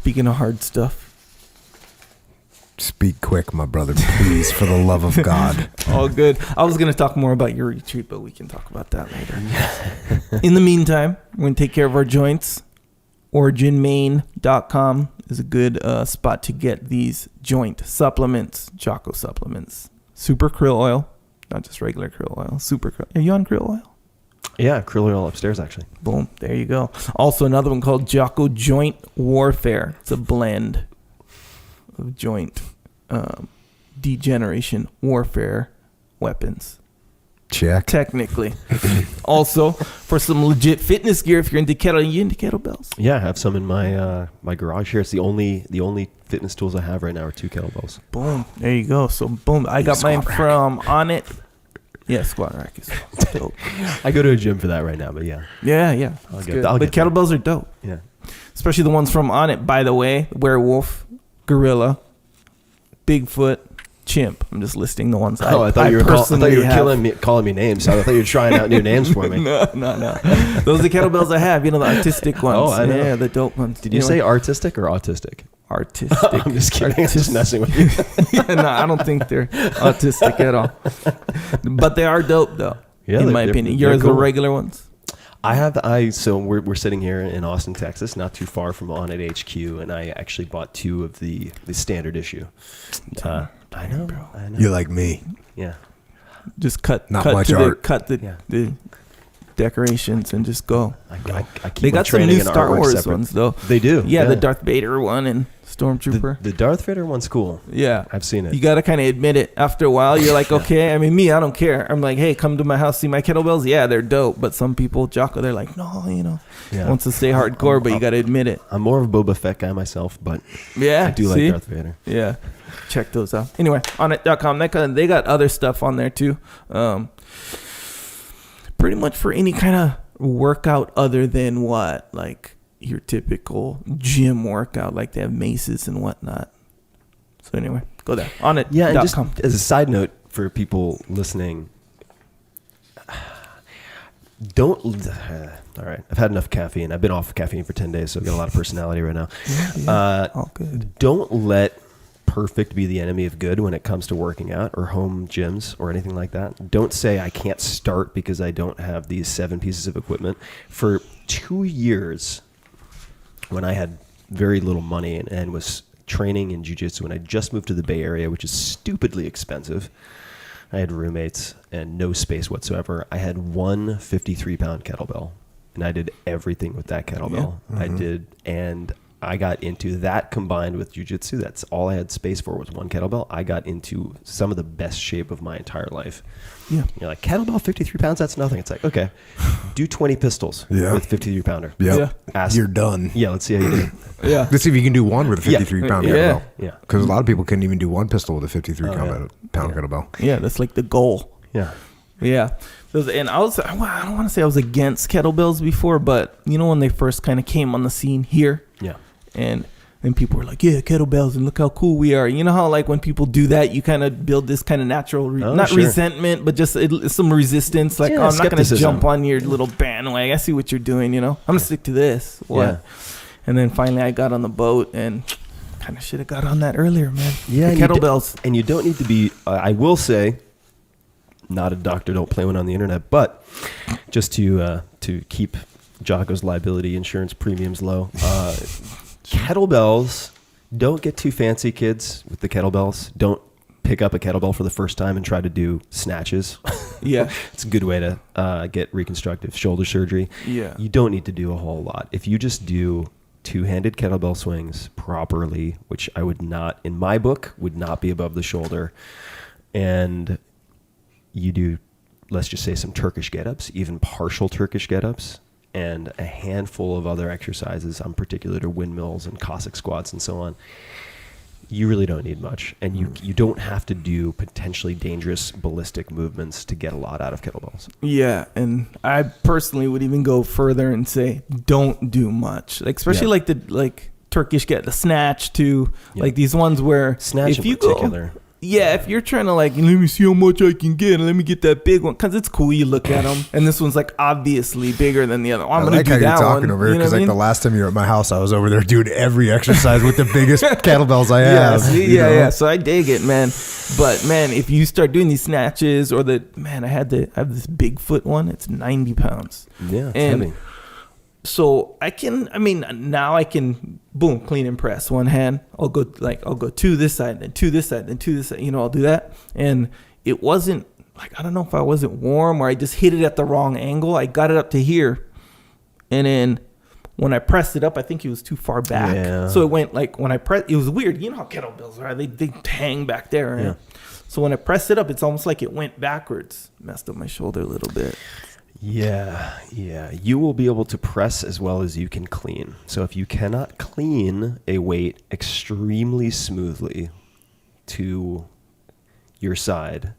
Speaking of hard stuff. Speak quick, my brother, please, for the love of God. All good. I was going to talk more about your retreat, but we can talk about that later. In the meantime, we're going to take care of our joints. OriginMain.com is a good spot to get these joint supplements, Jocko supplements. Super krill oil, not just regular krill oil. Super krill. Are you on krill oil? Yeah, krill oil upstairs, actually. Boom. There you go. Also, another one called Jocko Joint Warfare. It's a blend of joint degeneration warfare weapons. Check. Technically. Also, for some legit fitness gear, if you're into kettlebells. Yeah, I have some in my my garage here. It's the only fitness tools I have right now are 2 kettlebells. Boom. There you go. So, boom. I got mine from Onnit. Yeah, squat rack is dope. I go to a gym for that right now, but yeah. Yeah. I'll Good. get But kettlebells are dope. Yeah. Especially the ones from Onnit, by the way. Werewolf, Gorilla, Bigfoot, Chimp. I'm just listing the ones I thought you were calling me names. So I thought you were trying out new names for me. No. Those are the kettlebells I have. You know, the artistic ones. Oh, I know. Yeah, the dope ones. Did you say artistic or autistic? Artistic. I'm just kidding. I'm just messing with you. Yeah, no, I don't think they're autistic at all. But they are dope, though. Yeah, in my opinion. Yours are regular ones. So we're sitting here in Austin, Texas, not too far from Onnit HQ, and I actually bought 2 of the standard issue. I know, bro. You're like me. Yeah. Just cut the decorations and just go. They got some new Star Wars ones though. They do. Yeah, the Darth Vader one and Stormtrooper. The Darth Vader one's cool. Yeah, I've seen it. You got to kind of admit it after a while. You're like, okay. I mean, I don't care. I'm like, hey, come to my house, see my kettlebells. Yeah, they're dope. But some people, Jocko, they're like, no, wants to stay hardcore, but you got to admit it. I'm more of a Boba Fett guy myself, but yeah, I do like Darth Vader. Yeah, check those out. Anyway, Onnit.com, they got other stuff on there too. Pretty much for any kind of workout other than what, like your typical gym workout, like they have maces and whatnot. So anyway, go there. Onnit.com. Yeah, and just as a side note for people listening, all right, I've had enough caffeine. I've been off caffeine for 10 days, so I've got a lot of personality right now. All good. Don't let perfect be the enemy of good when it comes to working out or home gyms or anything like that. Don't say I can't start because I don't have these 7 pieces of equipment. For 2 years, when I had very little money and was training in jiu-jitsu, when I just moved to the Bay Area, which is stupidly expensive, I had roommates and no space whatsoever. I had one 53-pound kettlebell, and I did everything with that kettlebell. Yeah. Mm-hmm. I got into that combined with jiu-jitsu. That's all I had space for was one kettlebell. I got into some of the best shape of my entire life. Yeah. You're like, kettlebell, 53 pounds, that's nothing. It's like, okay, do 20 pistols with 53-pounder. Yeah. You're done. Yeah, let's see how you do. Yeah. Let's see if you can do one with a 53-pound kettlebell. Yeah. Because a lot of people couldn't even do one pistol with a 53-pound kettlebell. Yeah, that's like the goal. Yeah. Yeah. And I don't want to say I was against kettlebells before, but you know when they first kind of came on the scene here? Yeah. And people were like, yeah, kettlebells, and look how cool we are. You know how like when people do that, you kind of build this kind of natural, resentment, but just some resistance. Like, I'm not going to jump on your little bandwagon. I see what you're doing, I'm going to stick to this. What? Yeah. And then finally I got on the boat and kind of should have got on that earlier, man. Yeah. The kettlebells. And you don't need to be, I will say, not a doctor, don't play one on the internet, but just to keep Jocko's liability insurance premiums low, kettlebells, don't get too fancy, kids, with the kettlebells. Don't pick up a kettlebell for the first time and try to do snatches. Yeah. It's a good way to get reconstructive shoulder surgery. Yeah. You don't need to do a whole lot. If you just do two-handed kettlebell swings properly, which I would not, in my book, would not be above the shoulder, and you do, let's just say, some Turkish get-ups, even partial Turkish get-ups, and a handful of other exercises, in particular to windmills and Cossack squats and so on, you really don't need much. And you don't have to do potentially dangerous ballistic movements to get a lot out of kettlebells. Yeah, and I personally would even go further and say don't do much. Like especially like the Turkish get the snatch too. Like these ones where snatch if you in particular. Yeah, if you're trying to like, let me see how much I can get and let me get that big one, because it's cool. You look at them and this one's like obviously bigger than the other. Oh, I'm going to do that one. I like how you're talking over here, because like the last time you were at my house, I was over there doing every exercise with the biggest kettlebells I have. Yeah. So I dig it, man. But man, if you start doing these snatches or I have this Bigfoot one. It's 90 pounds. Yeah, it's heavy. So now I can boom, clean and press one hand. I'll go to this side, then to this side, then to this side. I'll do that. And it wasn't like, I don't know if I wasn't warm or I just hit it at the wrong angle. I got it up to here. And then when I pressed it up, I think it was too far back. Yeah. So it went like when I pressed, it was weird. You know how kettlebells are. They hang back there. Right? Yeah. So when I pressed it up, it's almost like it went backwards. Messed up my shoulder a little bit. Yeah. You will be able to press as well as you can clean. So if you cannot clean a weight extremely smoothly to your side,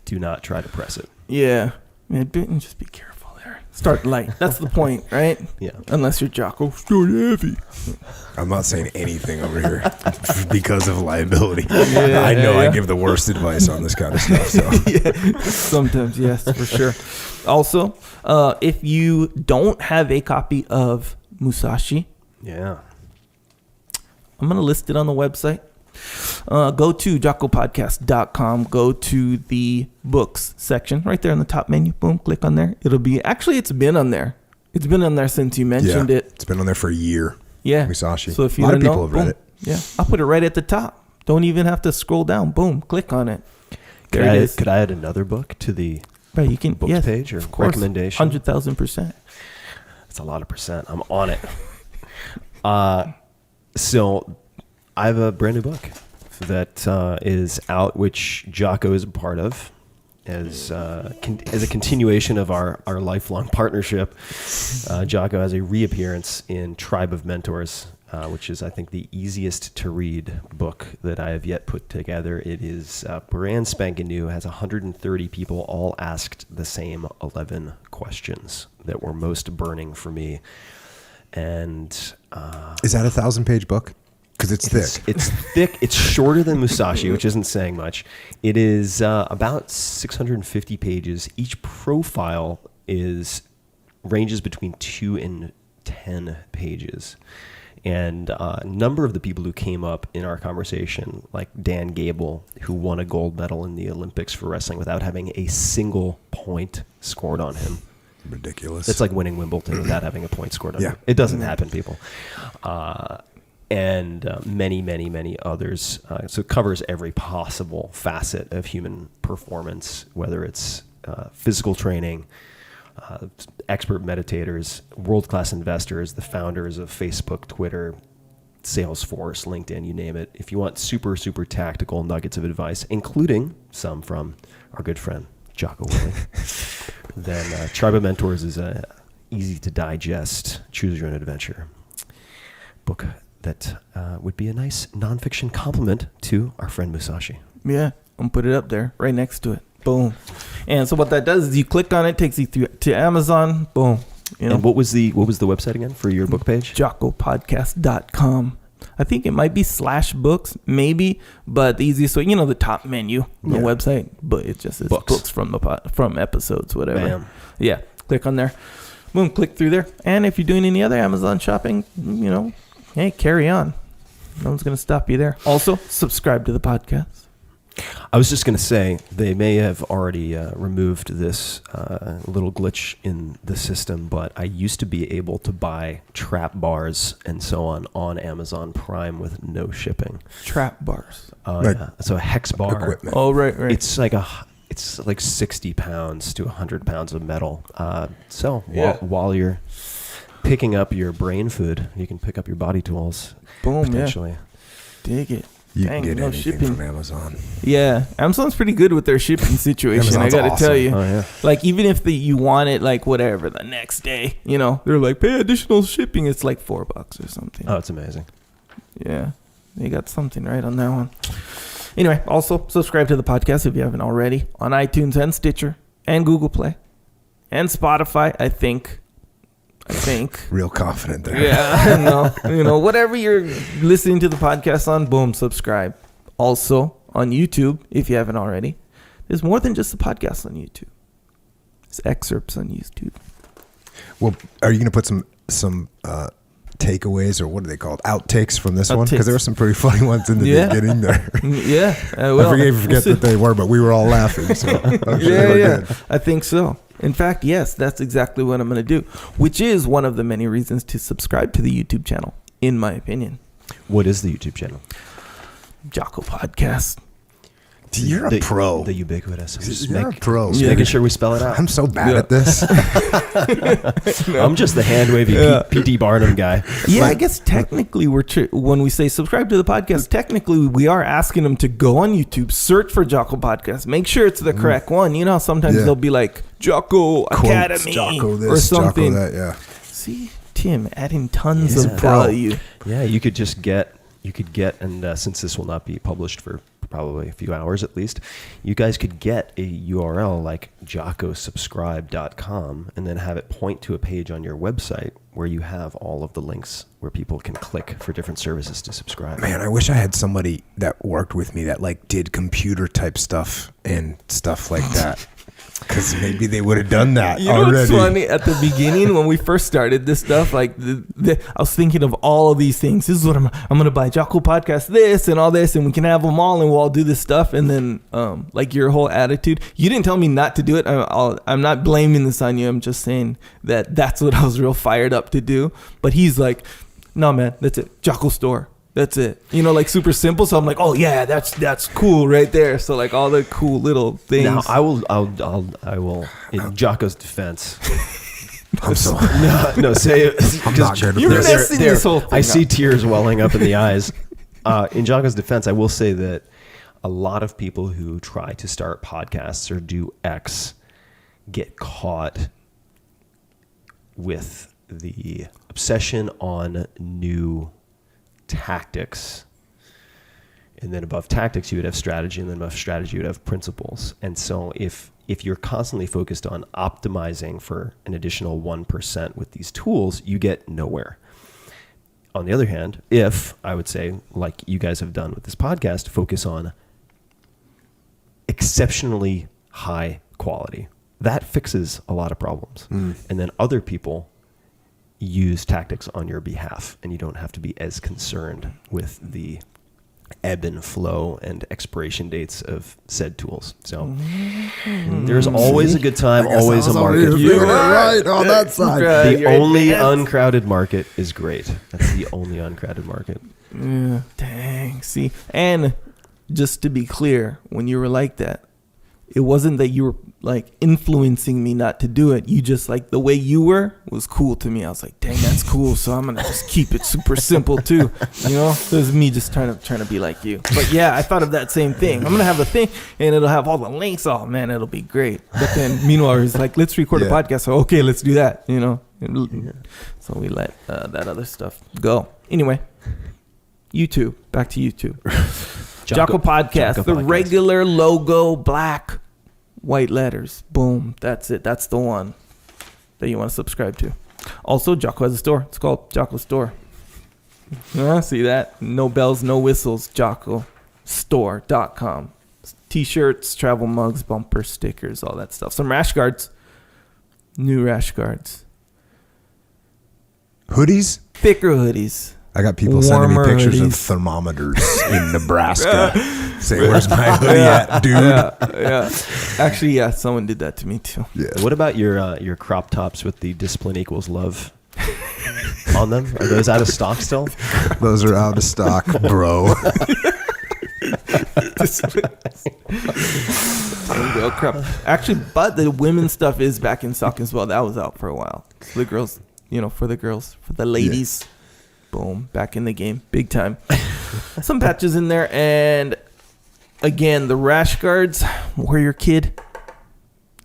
do not try to press it. Yeah. Just be careful there. Start light. That's the point, right? Yeah. Unless you're Jocko, start heavy. I'm not saying anything over here because of liability. Yeah, I know I give the worst advice on this kind of stuff. So. Sometimes, yes, for sure. Also, if you don't have a copy of Musashi, I'm going to list it on the website. Go to jockopodcast.com. Go to the books section right there in the top menu. Boom, click on there. It's been on there. It's been on there since you mentioned it. It's been on there for a year. Yeah. Musashi. So if you a lot of don't people have read it. Yeah. I'll put it right at the top. Don't even have to scroll down. Boom, click on it. Could I add another book to the books page or of course, recommendation? 100,000%. That's a lot of percent. I'm on it. So I have a brand new book that is out, which Jocko is a part of, as a continuation of our lifelong partnership. Jocko has a reappearance in Tribe of Mentors, which is, I think, the easiest to read book that I have yet put together. It is brand spanking new, has 130 people, all asked the same 11 questions that were most burning for me. And is that a 1,000-page book? Because it's thick. It's thick. It's shorter than Musashi, which isn't saying much. It is about 650 pages. Each profile ranges between 2 and 10 pages. And a number of the people who came up in our conversation, like Dan Gable, who won a gold medal in the Olympics for wrestling without having a single point scored on him. Ridiculous. It's like winning Wimbledon without having a point scored on you. It doesn't happen, people. And many, many, many others. So it covers every possible facet of human performance, whether it's physical training, expert meditators, world-class investors, the founders of Facebook, Twitter, Salesforce, LinkedIn, you name it. If you want super, super tactical nuggets of advice, including some from our good friend, Jocko Willing, then Tribe of Mentors is a easy to digest, choose your own adventure book that would be a nice nonfiction complement to our friend Musashi. Yeah, I'm going to put it up there right next to it. Boom. And so what that does is you click on it, takes you to Amazon. Boom. And what was the website again for your book page? JockoPodcast.com. I think it might be /books, maybe, but the easiest way, the top menu on the website, but it just says books from episodes, whatever. Bam. Yeah, click on there. Boom, click through there. And if you're doing any other Amazon shopping, hey, carry on. No one's going to stop you there. Also, subscribe to the podcast. I was just going to say, they may have already removed this little glitch in the system, but I used to be able to buy trap bars and so on Amazon Prime with no shipping. Trap bars? So a hex bar. Equipment. Oh, right. It's like 60 pounds to 100 pounds of metal. While you're picking up your brain food, you can pick up your body tools. Boom, potentially. Yeah. Dig it. You can get anything from Amazon. Yeah, Amazon's pretty good with their shipping situation. I got to tell you. Oh, yeah. Like, even if you want it, like, whatever, the next day, they're like, pay additional shipping. It's like $4 or something. Oh, it's amazing. Yeah, they got something right on that one. Anyway, also subscribe to the podcast if you haven't already on iTunes and Stitcher and Google Play and Spotify, I think. Real confident there. Yeah, no, whatever you're listening to the podcast on, boom, subscribe. Also, on YouTube, if you haven't already. There's more than just the podcast on YouTube. There's excerpts on YouTube. Well, are you going to put some takeaways, or what are they called? Outtakes from this one? Because there were some pretty funny ones in the beginning there. Yeah. I forget that they were, but we were all laughing. So I'm sure good. I think so. In fact, yes, that's exactly what I'm going to do, which is one of the many reasons to subscribe to the YouTube channel, in my opinion. What is the YouTube channel? Jocko Podcast. You're a pro. The ubiquitous. You're a pro. Just making sure we spell it out. I'm so bad at this. I'm just the hand-wavy P.T. Barnum guy. Yeah, I guess technically when we say subscribe to the podcast, technically we are asking them to go on YouTube, search for Jocko Podcast, make sure it's the correct one. You know, sometimes they'll be like Jocko Academy Jocko this, or something. Jocko that, yeah. See, Tim adding tons of value. Yeah, you could get, and since this will not be published for probably a few hours at least, you guys could get a URL like jockosubscribe.com and then have it point to a page on your website where you have all of the links where people can click for different services to subscribe. Man, I wish I had somebody that worked with me that like did computer type stuff and stuff like that. Because maybe they would have done that already. You know what's funny? At the beginning, when we first started this stuff, like I was thinking of all of these things. This is what I'm going to buy Jocko Podcast, this and all this, and we can have them all, and we'll all do this stuff. And then, like your whole attitude, you didn't tell me not to do it. I'm not blaming this on you. I'm just saying that's what I was real fired up to do. But he's like, no, man, that's it. Jocko Store. That's it. You know, like super simple. So I'm like, oh yeah, that's cool right there. So like all the cool little things. Now I will in Jocko's defense. I'm sorry. No, say it. I'm not good at You're messing this whole thing I see up. tears welling up in the eyes. In Jocko's defense, I will say that a lot of people who try to start podcasts or do X get caught with the obsession on new tactics, and then above tactics you would have strategy, and then above strategy you would have principles. And so if you're constantly focused on optimizing for an additional 1% with these tools, you get nowhere. On the other hand, if I would say, like you guys have done with this podcast, focus on exceptionally high quality, that fixes a lot of problems. And then other people use tactics on your behalf, and you don't have to be as concerned with the ebb and flow and expiration dates of said tools. So there's always a good time, always a market. You're right on that side. The only uncrowded market is great. That's the only uncrowded market. Yeah, dang. See, and just to be clear, when you were like that, it wasn't that you were like influencing me not to do it. You just like the way you were was cool to me. I was like, dang, that's cool. So I'm gonna just keep it super simple too. You know, it was me just trying to be like you. But yeah, I thought of that same thing. I'm gonna have a thing and it'll have all the links. Oh man, it'll be great. But then meanwhile, it's like, let's record a podcast. So okay, let's do that. You know, so we let that other stuff go. Anyway, YouTube. Back to YouTube. Jocko Podcast. Jocko The Podcast. regular logo, black, white letters. Boom. That's it. That's the one that you want to subscribe to. Also, Jocko has a store. It's called Jocko Store. See that? No bells, no whistles. JockoStore.com. T-shirts, travel mugs, bumper stickers, all that stuff. Some rash guards. New rash guards. Hoodies? Thicker hoodies. I got people sending me pictures of hoodies. thermometers in Nebraska. Say, where's my hoodie at, dude? Yeah. Actually, yeah, someone did that to me too. Yeah. What about your crop tops with the discipline equals love on them? Are those out of stock still? Those are out of stock, bro. Well, crap. Actually, but the women's stuff is back in stock as well. That was out for a while. So the girls, for the ladies. Yeah. Boom, back in the game, big time. Some patches in there, and again, the rash guards, Warrior Kid.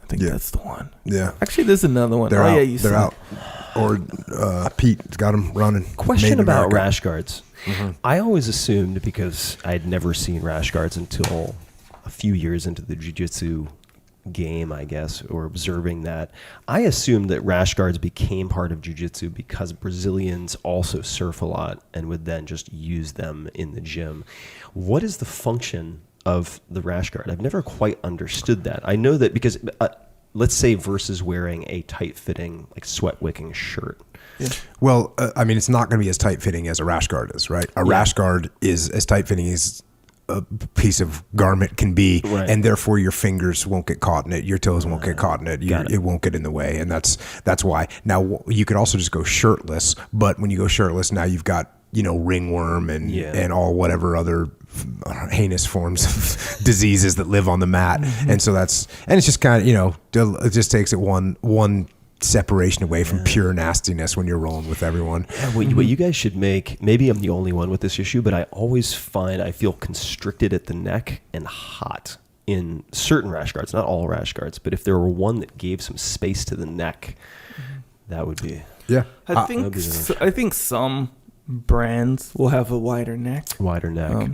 I think that's the one. Yeah. Actually, there's another one. They're out. Yeah, you They're out. Or Pete's got them running. Question about rash guards. Mm-hmm. I always assumed, because I'd never seen rash guards until a few years into the jiu-jitsu game, I guess, or observing that, I assumed that rash guards became part of jiu-jitsu because Brazilians also surf a lot and would then just use them in the gym. What is the function of the rash guard. I've never quite understood that. I know that because let's say versus wearing a tight-fitting, like sweat-wicking shirt. Yeah. Well, I mean, it's not going to be as tight-fitting as a rash guard is, right? A rash guard is as tight-fitting as a piece of garment can be, and therefore your fingers won't get caught in it, your toes won't get caught in it, it won't get in the way, and that's why. Now, you could also just go shirtless, but when you go shirtless, now you've got, ringworm and all whatever other heinous forms of diseases that live on the mat. And so it's just kind of, it just takes it one separation away from pure nastiness when you're rolling with everyone. Yeah, what you guys should make, maybe I'm the only one with this issue, but I always find I feel constricted at the neck and hot in certain rash guards, not all rash guards, but if there were one that gave some space to the neck, that would be... Yeah. I think some brands will have a wider neck.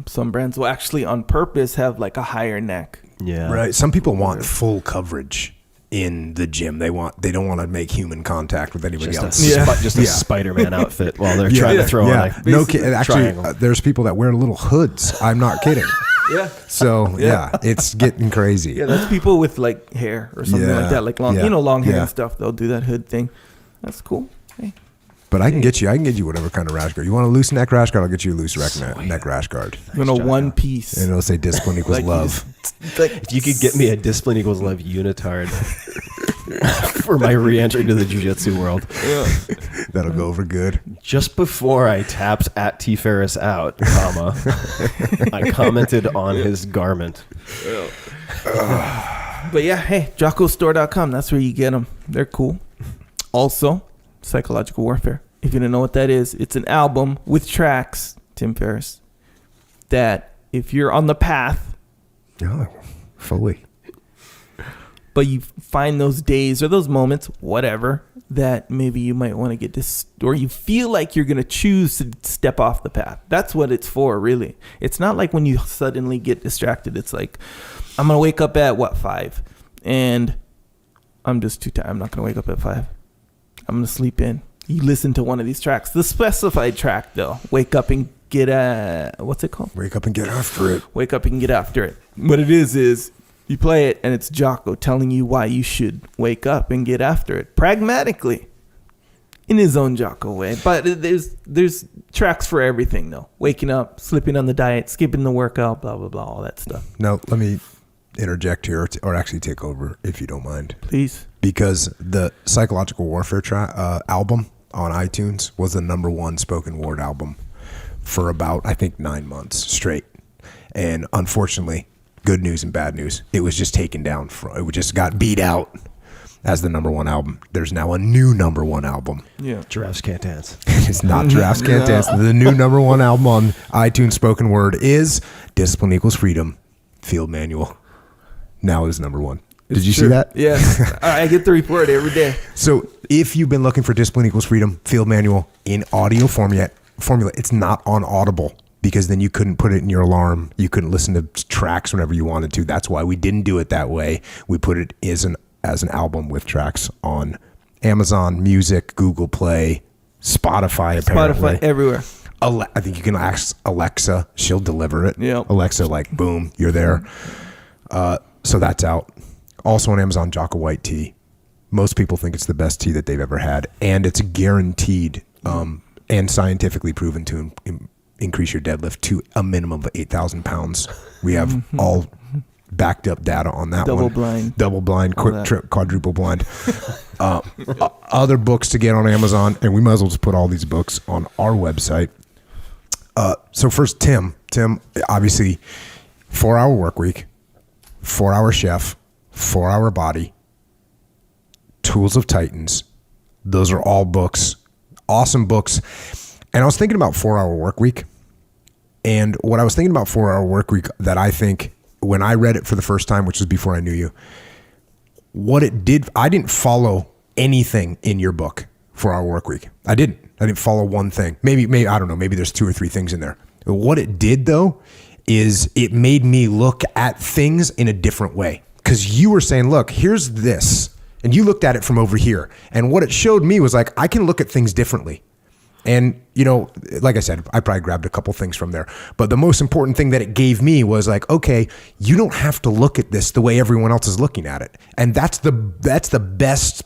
Some brands will actually on purpose have like a higher neck. Yeah. Right. Some people want full coverage in the gym. They don't want to make human contact with anybody else. Just a Spider-Man outfit while they're trying to throw on a no kid. Actually, there's people that wear little hoods. I'm not kidding. Yeah. So it's getting crazy. Yeah, that's people with like hair or something like that, like long, long hair and stuff. They'll do that hood thing. That's cool. Hey. But I can get you whatever kind of rash guard. You want a loose neck rash guard? I'll get you a loose neck rash guard. You want a one piece. And it'll say discipline equals love. If you could get me a discipline equals love unitard for my re-entry to the jiu-jitsu world. Yeah. That'll go over good. Just before I tapped at T. Ferris out, I commented on his garment. But yeah, hey, JockoStore.com. That's where you get them. They're cool. Also, Psychological Warfare. If you don't know what that is, it's an album with tracks, Tim Ferriss, that if you're on the path, fully, but you find those days or those moments, whatever, that maybe you might want to get this, or you feel like you're going to choose to step off the path. That's what it's for, really. It's not like when you suddenly get distracted. It's like, I'm going to wake up at 5? And I'm just too tired. I'm not going to wake up at 5. I'm going to sleep in. You listen to one of these tracks. The specified track, though. Wake up and get what's it called? Wake up and get after it. Wake up and get after it. What it is you play it, and it's Jocko telling you why you should wake up and get after it. Pragmatically. In his own Jocko way. But there's tracks for everything, though. Waking up, slipping on the diet, skipping the workout, blah, blah, blah, all that stuff. Now, let me interject here, or actually take over, if you don't mind. Please. Because the Psychological Warfare album on iTunes was the #1 spoken word album for about, I think, 9 months straight. And unfortunately, good news and bad news, it was just taken down. It just got beat out as the #1 album. There's now a new #1 album. Yeah. Giraffes Can't Dance. It's not Giraffes Can't Dance. The new #1 album on iTunes spoken word is Discipline Equals Freedom, Field Manual. Now is #1. Did you see that? Yes. I get the report every day. So if you've been looking for Discipline Equals Freedom, Field Manual in audio formula, it's not on Audible, because then you couldn't put it in your alarm. You couldn't listen to tracks whenever you wanted to. That's why we didn't do it that way. We put it as an album with tracks on Amazon Music, Google Play, Spotify, apparently. Spotify, everywhere. I think you can ask Alexa. She'll deliver it. Yeah. Alexa, like, boom, you're there. So that's out. Also on Amazon, Jocko White tea. Most people think it's the best tea that they've ever had, and it's guaranteed and scientifically proven to increase your deadlift to a minimum of 8,000 pounds. We have all backed up data on that one. Double blind, quadruple blind. Other books to get on Amazon, and we might as well just put all these books on our website. So first, Tim, obviously, 4-hour work week, 4-hour chef, 4-hour body, Tools of Titans. Those are all books, awesome books. And I was thinking about 4-hour work week. And what I was thinking about 4-hour work week, that I think when I read it for the first time, which was before I knew you, what it did, I didn't follow anything in your book, 4-hour work week. I didn't follow one thing. Maybe, I don't know, maybe there's 2 or 3 things in there. But what it did, though, is it made me look at things in a different way. Because you were saying, look, here's this. And you looked at it from over here. And what it showed me was like, I can look at things differently. And, you know, like I said, I probably grabbed a couple things from there. But the most important thing that it gave me was like, okay, you don't have to look at this the way everyone else is looking at it. And that's the best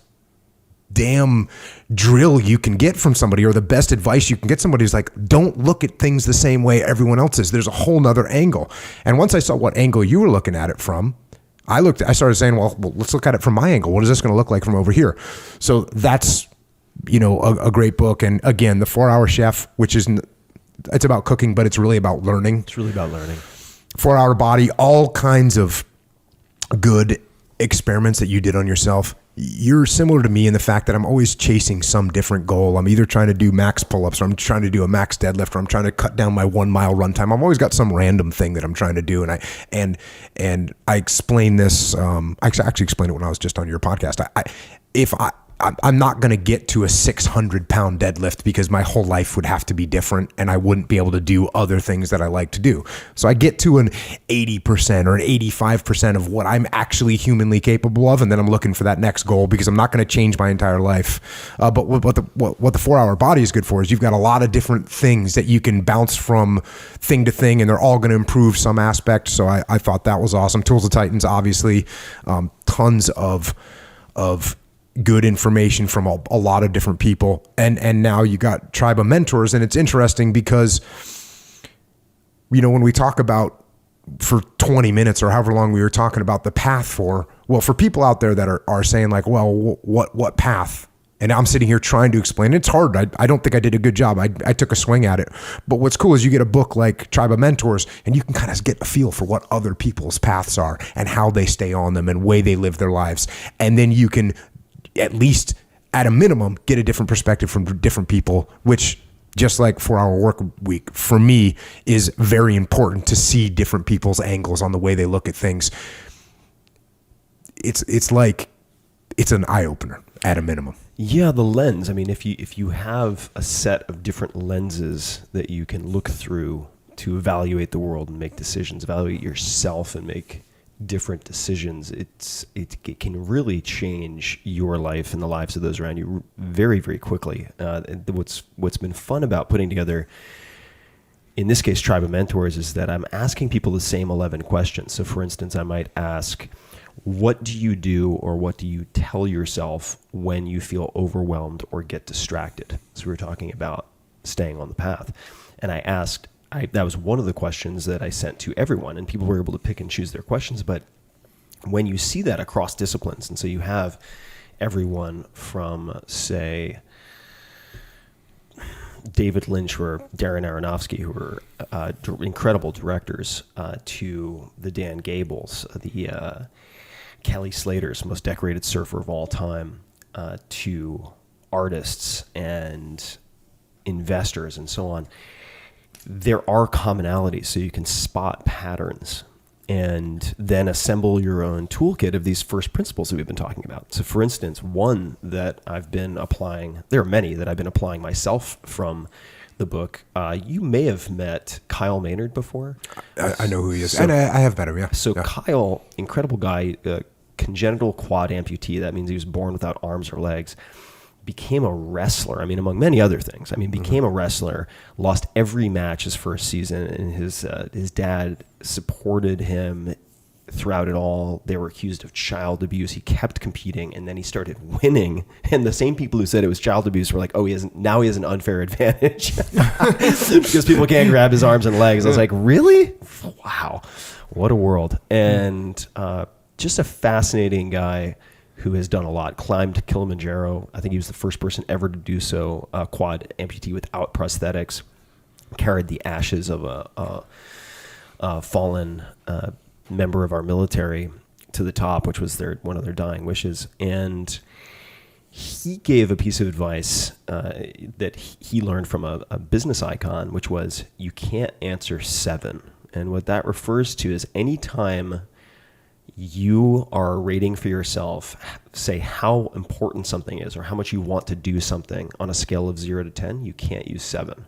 damn drill you can get from somebody, or the best advice you can get somebody is like, don't look at things the same way everyone else is. There's a whole nother angle. And once I saw what angle you were looking at it from, I started saying, well, let's look at it from my angle. What is this going to look like from over here? So that's, you know, a great book. And again, The 4-Hour Chef, which it's about cooking, but it's really about learning. It's really about learning. 4-Hour Body, all kinds of good experiments that you did on yourself. You're similar to me in the fact that I'm always chasing some different goal. I'm either trying to do max pull-ups, or I'm trying to do a max deadlift, or I'm trying to cut down my 1 mile run time. I've always got some random thing that I'm trying to do. And I explain this, I actually explained it when I was just on your podcast. I'm not going to get to a 600-pound deadlift because my whole life would have to be different, and I wouldn't be able to do other things that I like to do. So I get to an 80% or an 85% of what I'm actually humanly capable of, and then I'm looking for that next goal because I'm not going to change my entire life. But what the 4-Hour Body is good for is you've got a lot of different things that you can bounce from thing to thing, and they're all going to improve some aspect. So I thought that was awesome. Tools of Titans, obviously, tons of good information from a lot of different people. And now you got Tribe of Mentors. And it's interesting because, you know, when we talk about for 20 minutes or however long we were talking about the path for people out there that are saying like, well, what path? And I'm sitting here trying to explain it. It's hard. I don't think I did a good job. I took a swing at it. But what's cool is you get a book like Tribe of Mentors, and you can kind of get a feel for what other people's paths are and how they stay on them and way they live their lives. And then you can, at least at a minimum, get a different perspective from different people, which, just like 4-Hour Work Week, for me, is very important to see different people's angles on the way they look at things. It's like, it's an eye-opener at a minimum. Yeah, the lens. I mean, if you have a set of different lenses that you can look through to evaluate the world and make decisions, evaluate yourself and make different decisions, it can really change your life and the lives of those around you very, very quickly. What's been fun about putting together, in this case, Tribe of Mentors, is that I'm asking people the same 11 questions. So for instance, I might ask, what do you do or what do you tell yourself when you feel overwhelmed or get distracted? So we were talking about staying on the path. And I asked, that was one of the questions that I sent to everyone, and people were able to pick and choose their questions. But when you see that across disciplines, and so you have everyone from, say, David Lynch or Darren Aronofsky, who are incredible directors, to the Dan Gables, the Kelly Slater's most decorated surfer of all time, to artists and investors and so on. There are commonalities, so you can spot patterns and then assemble your own toolkit of these first principles that we've been talking about. So for instance, one that I've been applying, there are many that I've been applying myself from the book. You may have met Kyle Maynard before. I know who he is. So, and I have met him, yeah. So yeah. Kyle, incredible guy, congenital quad amputee. That means he was born without arms or legs. Became a wrestler. I mean, among many other things. I mean, became a wrestler, lost every match his first season, and his dad supported him throughout it all. They were accused of child abuse. He kept competing, and then he started winning. And the same people who said it was child abuse were like, oh, he has an unfair advantage because people can't grab his arms and legs. I was like, really? Wow. What a world. And just a fascinating guy who has done a lot, climbed Kilimanjaro. I think he was the first person ever to do so, quad amputee without prosthetics, carried the ashes of a fallen member of our military to the top, which was one of their dying wishes. And he gave a piece of advice that he learned from a business icon, which was, you can't answer 7. And what that refers to is anytime you are rating for yourself, say how important something is or how much you want to do something on a scale of 0 to 10, you can't use 7.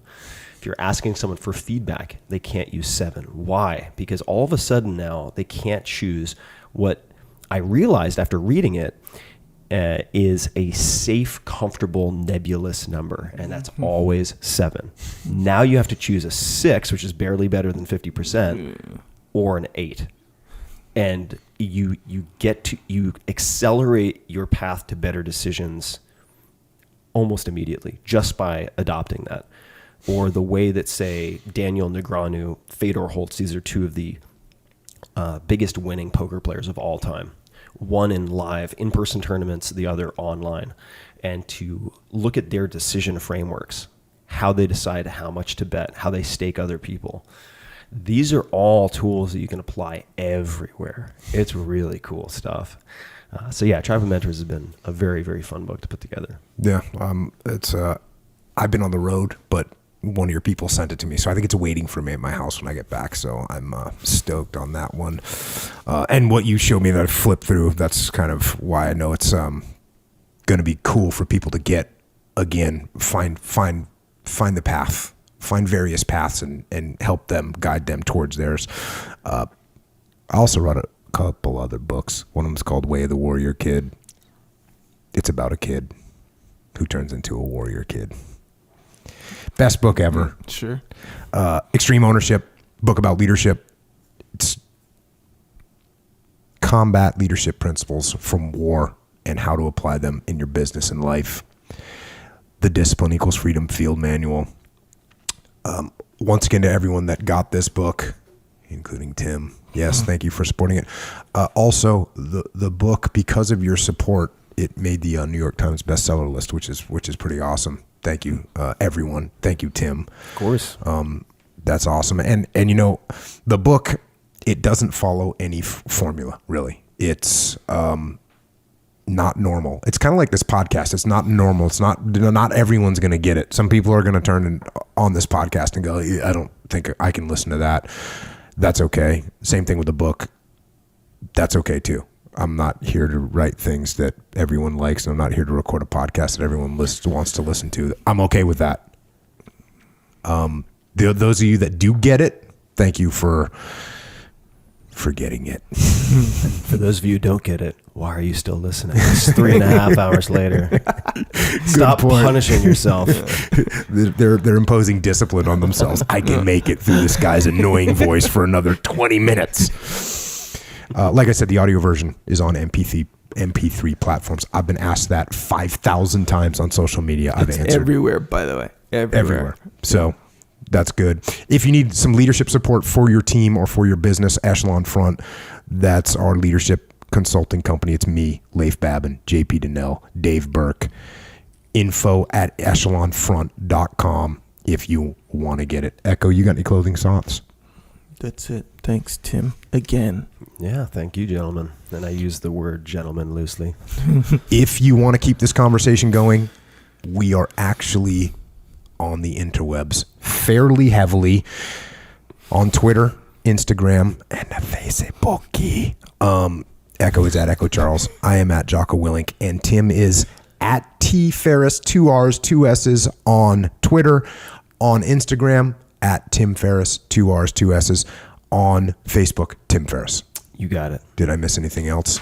If you're asking someone for feedback, they can't use 7. Why? Because all of a sudden now they can't choose. What I realized after reading it is a safe, comfortable, nebulous number, and that's always 7. Now you have to choose a 6, which is barely better than 50%, or an 8. And you accelerate your path to better decisions almost immediately just by adopting that. Or the way that, say, Daniel Negreanu, Fedor Holtz, these are two of the biggest winning poker players of all time. One in live in-person tournaments, the other online. And to look at their decision frameworks, how they decide how much to bet, how they stake other people. These are all tools that you can apply everywhere. It's really cool stuff. So yeah, Tribe of Mentors has been a very, very fun book to put together. Yeah, it's I've been on the road, but one of your people sent it to me, so I think it's waiting for me at my house when I get back. So I'm stoked on that one. And what you showed me that I flipped through, that's kind of why I know it's going to be cool for people to get again, find the path, find various paths, and help them, guide them towards theirs. I also wrote a couple other books. One of them's called Way of the Warrior Kid. It's about a kid who turns into a warrior kid. Best book ever. Sure. Extreme Ownership, book about leadership. It's combat leadership principles from war and how to apply them in your business and life. The Discipline Equals Freedom Field Manual. Once again, to everyone that got this book, including Tim, yes, thank you for supporting it. Also, the book, because of your support, it made the New York Times bestseller list, which is pretty awesome. Thank you, everyone. Thank you, Tim. Of course. That's awesome. And you know, the book, it doesn't follow any formula, really. It's not normal. It's kind of like this podcast. It's not normal. It's not everyone's going to get it. Some people are going to turn on this podcast and go, I don't think I can listen to that. That's okay. Same thing with the book. That's okay too. I'm not here to write things that everyone likes. I'm not here to record a podcast that everyone wants to listen to. I'm okay with that. Those of you that do get it, thank you for getting it. For those of you who don't get it, why are you still listening? It's 3.5 hours later. Stop punishing yourself. They're imposing discipline on themselves. I can make it through this guy's annoying voice for another 20 minutes. Like I said, the audio version is on MP3 platforms. I've been asked that 5,000 times on social media. I've answered everywhere, by the way. Everywhere. So that's good. If you need some leadership support for your team or for your business, Echelon Front, that's our leadership consulting company. It's me, Leif Babin, JP Donnell, Dave Burke. info@echelonfront.com if you want to get it. Echo, you got any closing thoughts? That's it. Thanks, Tim. Again. Yeah, thank you, gentlemen. And I use the word gentleman loosely. If you want to keep this conversation going, we are actually on the interwebs fairly heavily on Twitter, Instagram, and Facebook. Echo is at Echo Charles. I am at Jocko Willink, and Tim is at T Ferris, 2 R's, 2 S's on Twitter, on Instagram, at Tim Ferris, 2 R's, 2 S's on Facebook, Tim Ferris. You got it. Did I miss anything else?